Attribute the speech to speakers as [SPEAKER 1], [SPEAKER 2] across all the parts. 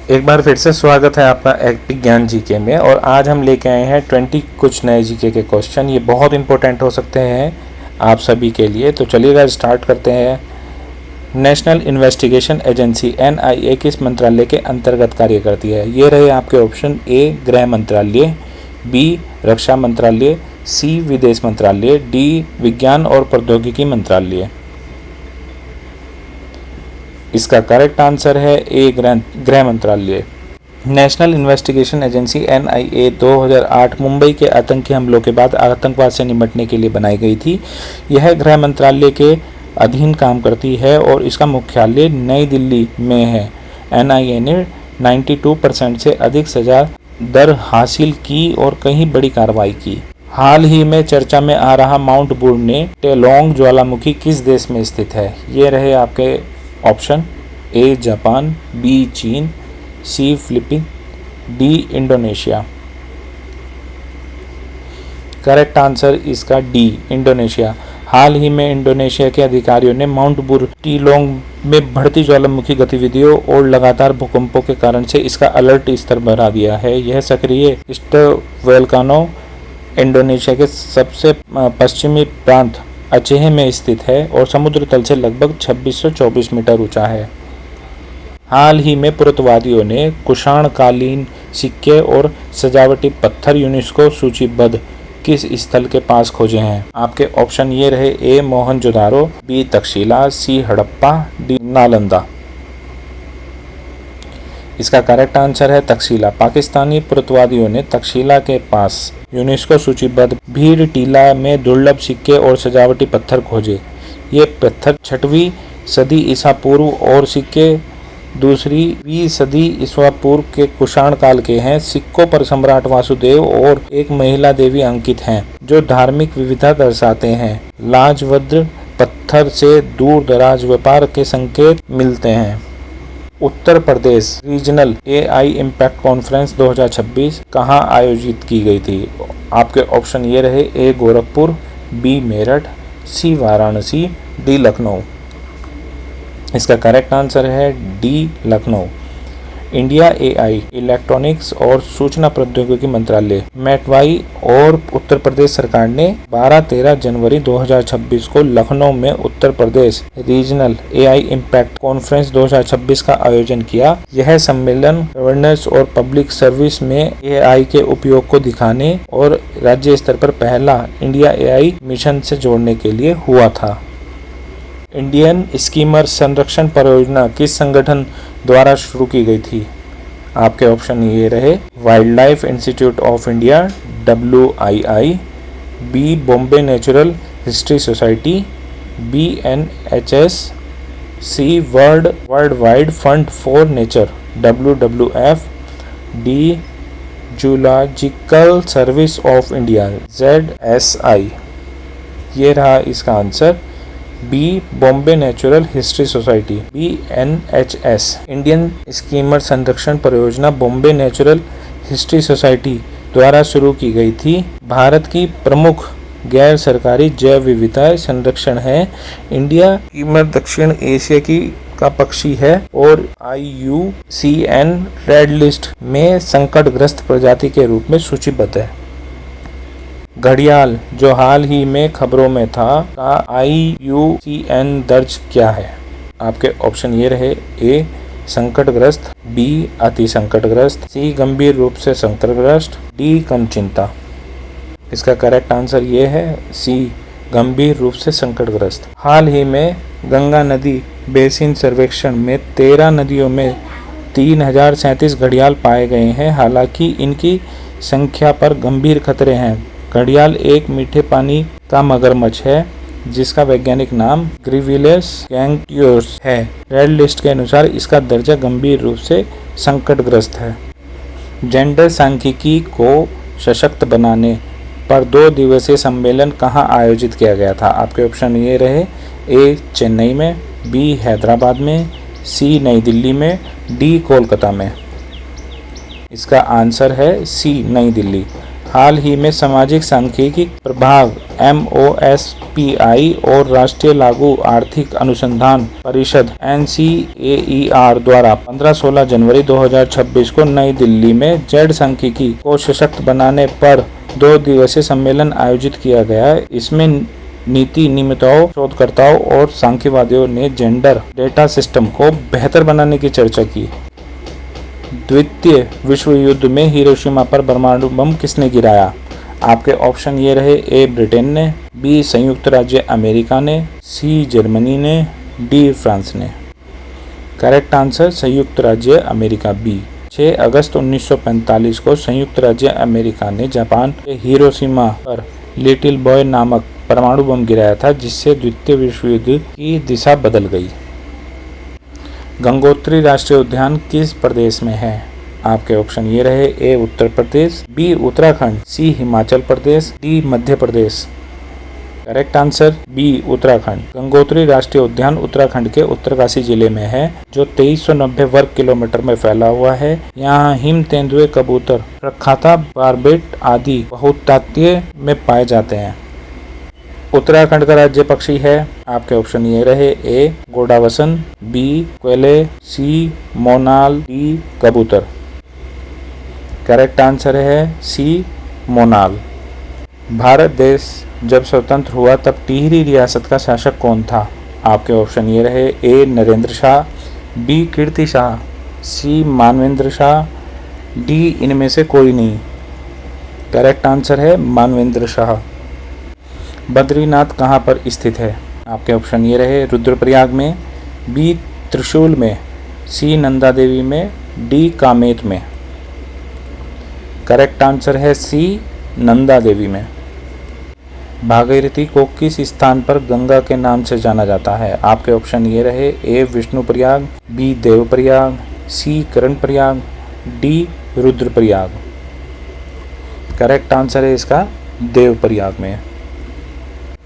[SPEAKER 1] एक बार फिर से स्वागत है आपका एक्टिव ज्ञान जीके में। और आज हम लेके आए हैं 20 कुछ नए जीके के क्वेश्चन। ये बहुत इंपॉर्टेंट हो सकते हैं आप सभी के लिए। तो चलिएगा स्टार्ट करते हैं। नेशनल इन्वेस्टिगेशन एजेंसी NIA किस मंत्रालय के अंतर्गत कार्य करती है? ये रहे आपके ऑप्शन: ए गृह मंत्रालय, बी रक्षा मंत्रालय, सी विदेश मंत्रालय, डी विज्ञान और प्रौद्योगिकी मंत्रालय। इसका करेक्ट आंसर है ए गृह मंत्रालय। National investigation agency NIA 2008 Mumbai के आतंकी हमलों के बाद आतंकवाद से निपटने के लिए बनाई गई थी। यह गृह मंत्रालय के अधीन काम करती है और इसका मुख्यालय नई दिल्ली में है। NIA ने 92% से अधिक सजा दर हासिल की और कई बड़ी कार्रवाई की। हाल ही में चर्चा में आ रहा माउंट बुरने टेलोंग ज्वालामुखी किस देश में स्थित है? ये रहे आपके ऑप्शन: ए जापान, बी चीन, C Philippines, D Indonesia. Correct answer इसका डी इंडोनेशिया। हाल ही में इंडोनेशिया के अधिकारियों ने माउंट बुरने टेलोंग में बढ़ती ज्वालामुखी गतिविधियों और लगातार भूकंपों के कारण से इसका अलर्ट स्तर बढ़ा दिया है। यह सक्रिय वोल्केनो इंडोनेशिया के सबसे पश्चिमी प्रांत अचेह में स्थित है और समुद्र तल से लगभग 2624 मीटर ऊंचा है। हाल ही में पुरातत्वविदों ने कुषाणकालीन सिक्के और सजावटी पत्थर यूनेस्को सूचीबद्ध किस स्थल के पास खोजे हैं? आपके ऑप्शन ये रहे: ए मोहनजोदारो, बी तक्षशिला, सी हड़प्पा, डी नालंदा। इसका करेक्ट आंसर है तक्षशिला। पाकिस्तानी पुरातत्वविदों ने तक्षशिला के पास यूनेस्को सूचीबद्ध भीड़ टीला में दुर्लभ सिक्के और सजावटी पत्थर खोजे। ये पत्थर 6वीं सदी ईसा पूर्व और सिक्के 2वीं सदी ईसा पूर्व के कुषाण काल के हैं। सिक्कों पर सम्राट वासुदेव और एक महिला देवी अंकित हैं, जो धार्मिक विविधता दर्शाते हैं। लाजवद्र पत्थर से दूर दराज व्यापार के संकेत मिलते हैं। Uttar Pradesh regional AI impact conference 2026 कहाँ आयोजित की गई थी? आपके ऑप्शन ये रहे: ए गोरखपुर, बी मेरठ, सी वाराणसी, डी लखनऊ। इसका करेक्ट आंसर है D Lucknow. India AI electronics और सूचना प्रौद्योगिकी मंत्रालय METWAI और उत्तर प्रदेश सरकार ने 12-13 जनवरी 2026 को लखनऊ में Uttar Pradesh regional AI impact conference 2026 का आयोजन किया। यह सम्मेलन गवर्नेंस और पब्लिक सर्विस में AI के उपयोग को दिखाने और राज्य स्तर पर पहला इंडिया AI मिशन से जोड़ने के लिए हुआ था। इंडियन स्कीमर संरक्षण परियोजना किस संगठन द्वारा शुरू की गई थी? आपके ऑप्शन ये रहे: wild life institute of India WII, B Bombay natural history society, BNHS, C world wide fund for nature WWF, D zoological service of India ZSI। ये रहा इसका answer B Bombay natural history society BNHS। Indian skimmer संरक्षण परियोजना Bombay natural history society द्वारा शुरू की गई थी। भारत की प्रमुख गैर सरकारी जैव विविधता संरक्षण है। इंडिया स्कीमर दक्षिण एशिया की का पक्षी है और IUCN रेड लिस्ट में संकटग्रस्त प्रजाति के रूप में सूचीबद्ध है। घड़ियाल जो हाल ही में खबरों में था का IUCN दर्ज क्या है? आपके ऑप्शन ये रहे: ए संकटग्रस्त, बी अति संकटग्रस्त, सी गंभीर रूप से संकटग्रस्त, डी कम चिंता। इसका करेक्ट आंसर ये है सी गंभीर रूप से संकटग्रस्त। हाल ही में गंगा नदी बेसिन सर्वेक्षण में 13 नदियों में 3037 घड़ियाल पाए गए हैं। हालांकि इनकी संख्या पर गंभीर खतरे हैं। घड़ियाल एक मीठे पानी का मगरमच्छ है जिसका वैज्ञानिक नाम ग्रिविलियस गैंगटियोर्स है। रेड लिस्ट के अनुसार इसका दर्जा गंभीर रूप से संकटग्रस्त है। जेंडर सांख्यिकी को सशक्त बनाने पर 2 दिवसीय सम्मेलन कहाँ आयोजित किया गया था? आपके ऑप्शन ये रहे: ए चेन्नई में, बी हैदराबाद में, सी नई दिल्ली में, डी कोलकाता में। इसका आंसर है सी नई दिल्ली। हाल ही में सामाजिक सांख्यिकी प्रभाग MOSPI और राष्ट्रीय लागू आर्थिक अनुसंधान परिषद NCAER द्वारा 15-16 जनवरी 2026 को नई दिल्ली में जेड सांख्यिकी को सशक्त बनाने पर 2 दिवसीय सम्मेलन आयोजित किया गया। इसमें नीति निमित्ताओं, शोधकर्ताओं और सांख्यवादियों ने जेंडर डेटा सिस्टम को बेहतर बनाने की चर्चा की। द्वितीय विश्व युद्ध में हिरोशिमा पर परमाणु बम किसने गिराया? आपके ऑप्शन ये रहे, ए ब्रिटेन ने, बी संयुक्त राज्य अमेरिका ने, सी जर्मनी ने, डी फ्रांस ने। करेक्ट आंसर संयुक्त राज्य अमेरिका बी। 6 अगस्त 1945 को संयुक्त राज्य अमेरिका ने जापान के हिरोशिमा पर लिटिल बॉय नामक परमाणु बम गिराया था, जिससे द्वितीय विश्व युद्ध की दिशा बदल गई। गंगोत्री राष्ट्रीय उद्यान किस प्रदेश में है? आपके ऑप्शन ये रहे, A Uttar Pradesh, B Uttarakhand, C Himachal Pradesh, D Madhya Pradesh. Correct answer B Uttarakhand. Gangotri राष्ट्रीय उद्यान उत्तराखंड के उत्तरकाशी जिले में है, जो 2390 वर्ग किलोमीटर में फैला हुआ है। यहाँ हिम तेंदुए, कबूतर, प्रखाता, बारबेट आदि बहुतातीय में पाए जाते हैं। उत्तराखंड का राज्य पक्षी है। आपके ऑप्शन ये रहे, ए गोडावसन, बी कोयले, सी मोनाल, डी कबूतर। करेक्ट आंसर है सी मोनाल। भारत देश जब स्वतंत्र हुआ तब टिहरी रियासत का शासक कौन था? आपके ऑप्शन ये रहे, ए नरेंद्र शाह, बी कीर्ति शाह, सी मानवेंद्र शाह, डी इनमें से कोई नहीं। करेक्ट आंसर है मानवेंद्र शाह। बद्रीनाथ कहाँ पर स्थित है? आपके ऑप्शन ये रहे, रुद्रप्रयाग में, बी त्रिशूल में, सी नंदा देवी में, डी कामेत में। करेक्ट आंसर है सी नंदा देवी में। भागीरथी को किस स्थान पर गंगा के नाम से जाना जाता है? आपके ऑप्शन ये रहे, A Vishnuprayag, B Devprayag, C Karnaprayag, D Rudraprayag. Correct answer है इसका देवप्रयाग में।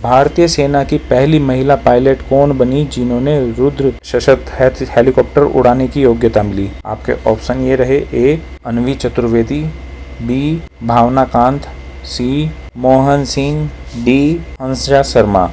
[SPEAKER 1] भारतीय सेना की पहली महिला पायलट कौन बनी जिन्होंने रुद्र सशस्त्र हेलीकॉप्टर उड़ाने की योग्यता मिली? आपके ऑप्शन ये रहे, A Anvi Chaturvedi, B Bhavna Kant, C Mohan Singh, D Hansraj Sharma.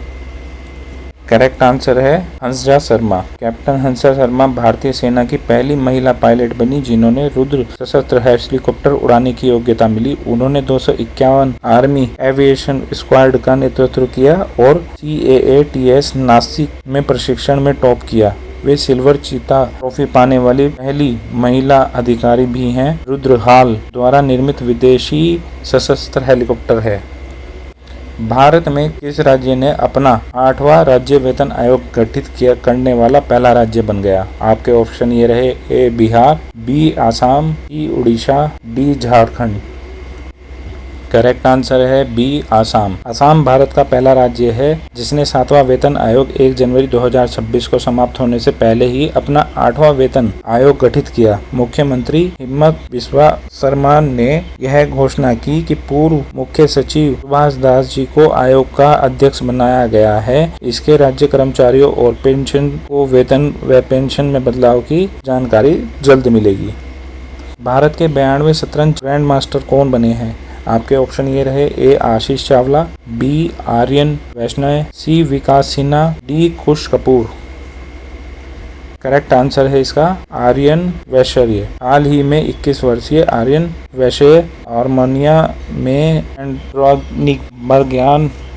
[SPEAKER 1] Correct answer है हंसराज शर्मा। कैप्टन हंसराज शर्मा भारतीय सेना की पहली महिला पायलट बनी जिन्होंने रुद्र सशस्त्र हेलीकॉप्टर उड़ाने की योग्यता मिली। उन्होंने 251 आर्मी एविएशन स्क्वाड का नेतृत्व किया और CAATS नासिक में प्रशिक्षण में टॉप किया। वे सिल्वर चीता ट्रॉफी पाने वाली पहली महिला अधिकारी भी हैं। रुद्रहाल द्वारा निर्मित विदेशी सशस्त्र हेलीकॉप्टर है। भारत में किस राज्य ने अपना 8वां राज्य वेतन आयोग गठित करने वाला पहला राज्य बन गया? आपके ऑप्शन ये रहे, A Bihar, B Assam, C Orissa, D Jharkhand. Correct answer है बी आसाम। आसाम भारत का पहला राज्य है जिसने 7वां वेतन आयोग 1 जनवरी 2026 को समाप्त होने से पहले ही अपना 8वां वेतन आयोग गठित किया। मुख्यमंत्री हिमंत बिस्वा शर्मा ने यह घोषणा की कि पूर्व मुख्य सचिव सुभाष दास जी को आयोग का अध्यक्ष बनाया गया है। इसके राज्य कर्मचारियों और पेंशन को वेतन व पेंशन में बदलाव की जानकारी जल्द मिलेगी। भारत के 92वें शतरंज ग्रैंड मास्टर कौन बने हैं? आपके ऑप्शन ये रहे, ए आशीष चावला, बी आर्यन वैष्णव, सी विकास सिन्हा, डी खुश कपूर। करेक्ट आंसर है इसका आर्यन वैश्य। हाल ही में 21 वर्षीय आर्यन वैश्य आर्मेनिया में एंड्रोनिक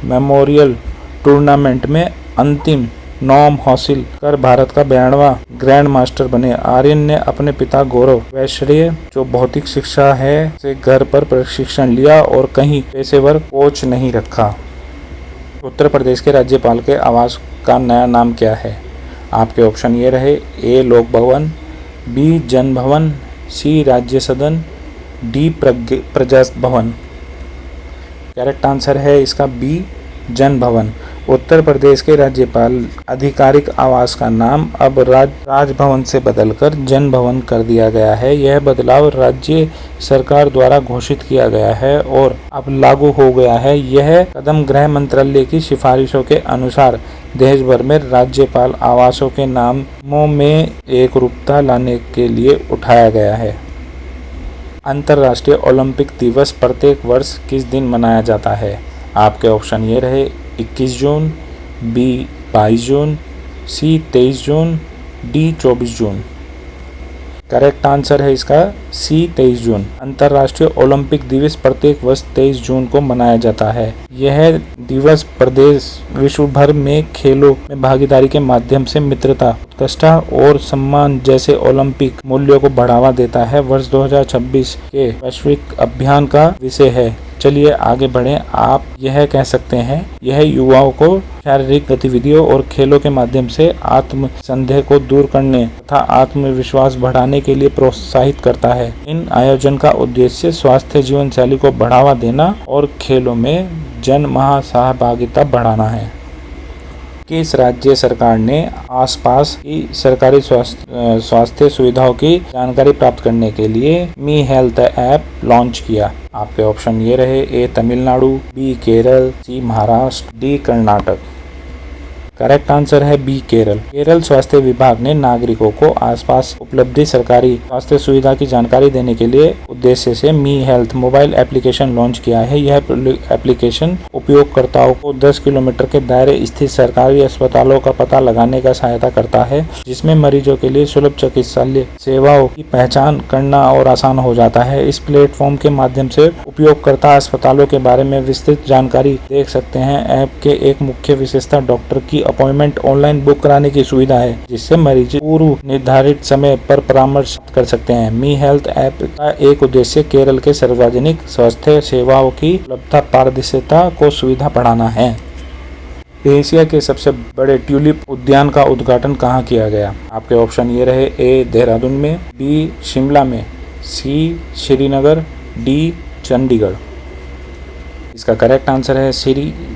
[SPEAKER 1] मेमोरियल टूर्नामेंट में अंतिम नाम हासिल कर भारत का 92वां ग्रैंड मास्टर बने। आर्यन ने अपने पिता गौरव वैश्य जो भौतिक शिक्षा है से घर पर प्रशिक्षण लिया और कहीं पेशेवर कोच नहीं रखा। उत्तर प्रदेश के राज्यपाल के आवास का नया नाम क्या है? आपके ऑप्शन ये रहे, ए लोक भवन, बी जन भवन, सी राज्य सदन, डी प्रजा भवन। करेक्ट आंसर है इसका बी जन भवन। उत्तर प्रदेश के राज्यपाल आधिकारिक आवास का नाम अब राजभवन से बदलकर जन भवन कर दिया गया है। यह बदलाव राज्य सरकार द्वारा घोषित किया गया है और अब लागू हो गया है। यह कदम गृह मंत्रालय की सिफारिशों के अनुसार देश भर में राज्यपाल आवासों के नामों में एकरूपता लाने के लिए उठाया गया है। अंतर्राष्ट्रीय ओलंपिक दिवस प्रत्येक वर्ष किस दिन मनाया जाता है? आपके ऑप्शन ये रहे 21 जून, बी 22 जून, सी 23 जून, डी 24 जून। करेक्ट आंसर है इसका सी 23 जून। अंतर्राष्ट्रीय ओलंपिक दिवस प्रत्येक वर्ष 23 जून को मनाया जाता है। यह दिवस प्रदेश विश्व भर में खेलों में भागीदारी के माध्यम से मित्रता, उत्कृष्टता और सम्मान जैसे ओलंपिक मूल्यों को बढ़ावा देता है। वर्ष 2026 के वैश्विक अभियान का विषय है। चलिए आगे बढ़ें। आप यह कह सकते हैं यह युवाओं को शारीरिक गतिविधियों और खेलों के माध्यम से आत्म संदेह को दूर करने तथा आत्मविश्वास बढ़ाने के लिए प्रोत्साहित करता है। इन आयोजन का उद्देश्य स्वास्थ्य जीवन शैली को बढ़ावा देना और खेलों में जन सहभागिता बढ़ाना है। किस राज्य सरकार ने आसपास की सरकारी स्वास्थ्य सुविधाओं की जानकारी प्राप्त करने के लिए मी हेल्थ ऐप लॉन्च किया? आपके ऑप्शन ये रहे A Tamil Nadu, B Kerala, C Maharashtra, D Karnataka. Correct answer है बी केरल। केरल स्वास्थ्य विभाग ने नागरिकों को आसपास उपलब्ध सरकारी स्वास्थ्य सुविधा की जानकारी देने के लिए उद्देश्य से मी हेल्थ मोबाइल एप्लीकेशन लॉन्च किया है। यह एप्लीकेशन उपयोगकर्ताओं को 10 किलोमीटर के दायरे स्थित सरकारी अस्पतालों का पता लगाने का सहायता करता है, जिसमें मरीजों के लिए सुलभ चिकित्सालय सेवाओं की पहचान करना और आसान हो जाता है। इस प्लेटफॉर्म के माध्यम से उपयोगकर्ता अस्पतालों के बारे में विस्तृत जानकारी देख सकते हैं। ऐप के एक मुख्य विशेषता डॉक्टर की अपॉइंटमेंट ऑनलाइन बुक कराने की सुविधा है, जिससे मरीज पूर्व निर्धारित समय पर परामर्श कर सकते हैं। मी हेल्थ ऐप का एक उद्देश्य केरल के सार्वजनिक स्वास्थ्य सेवाओं की उपलब्धता, पारदर्शिता को सुविधा बढ़ाना है। एशिया के सबसे बड़े ट्यूलिप उद्यान का उद्घाटन कहाँ किया गया? आपके ऑप्शन ये रहे ए देहरादून में, बी शिमला में, सी श्रीनगर, डी चंडीगढ़। इसका करेक्ट आंसर है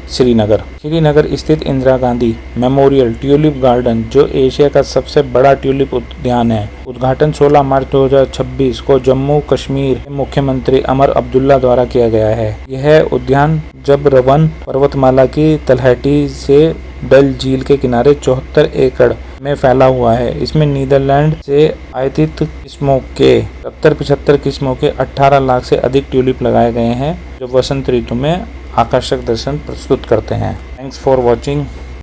[SPEAKER 1] श्रीनगर। श्रीनगर स्थित Indira Gandhi memorial tulip garden, जो एशिया का सबसे बड़ा ट्यूलिप उद्यान है, उद्घाटन 16 मार्च 2026 को जम्मू कश्मीर के मुख्यमंत्री अमर अब्दुल्ला द्वारा किया गया है। यह उद्यान जबरवन पर्वतमाला की तलहटी से डल झील के किनारे 74 एकड़ में फैला हुआ है। इसमें नीदरलैंड से आयातित किस्मों के 70-75 किस्मों के 18 लाख से अधिक ट्यूलिप लगाए गए हैं, जो वसंत ऋतु में आकर्षक दर्शन प्रस्तुत करते हैं। Thanks for watching.